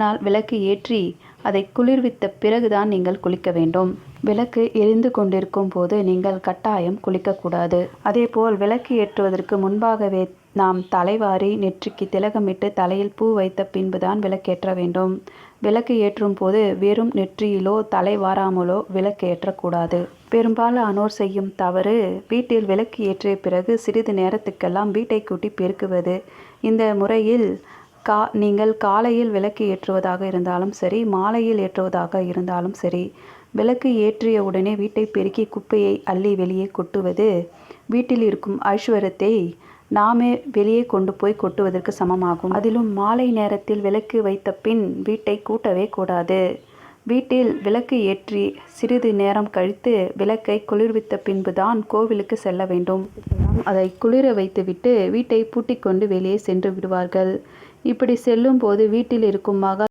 ஆனால் விளக்கு ஏற்றி அதை குளிர்வித்த பிறகுதான் நீங்கள் குளிக்க வேண்டும். விளக்கு எரிந்து கொண்டிருக்கும் போது நீங்கள் கட்டாயம் குளிக்கக்கூடாது. அதேபோல் விளக்கு ஏற்றுவதற்கு முன்பாகவே நாம் தலைவாரி நெற்றிக்கு திலகமிட்டு தலையில் பூ வைத்த பின்புதான் விளக்கேற்ற வேண்டும். விளக்கு ஏற்றும் போது வெறும் நெற்றியிலோ தலை வாராமலோ விளக்கு ஏற்றக்கூடாது. பெரும்பாலானோர் செய்யும் தவறு வீட்டில் விளக்கு ஏற்றிய பிறகு சிறிது நேரத்துக்கெல்லாம் வீட்டை கூட்டி பெருக்குவது. இந்த முறையில் நீங்கள் காலையில் விளக்கு ஏற்றுவதாக இருந்தாலும் சரி, மாலையில் ஏற்றுவதாக இருந்தாலும் சரி, விளக்கு ஏற்றிய உடனே வீட்டை பெருக்கி குப்பையை அள்ளி வெளியே கொட்டுவது வீட்டில் இருக்கும் ஐஸ்வர்யத்தை நாமே வெளியே கொண்டு போய் கொட்டுவதற்கு சமமாகும். அதிலும் மாலை நேரத்தில் விளக்கு வைத்த பின் வீட்டை கூட்டவே கூடாது. வீட்டில் விளக்கு ஏற்றி சிறிது நேரம் கழித்து விளக்கை குளிர்வித்த பின்புதான் கோவிலுக்கு செல்ல வேண்டும். அதை குளிர வைத்துவிட்டு வீட்டை பூட்டிக்கொண்டு வெளியே சென்று விடுவார்கள். இப்படி செல்லும் போது வீட்டில் இருக்கும்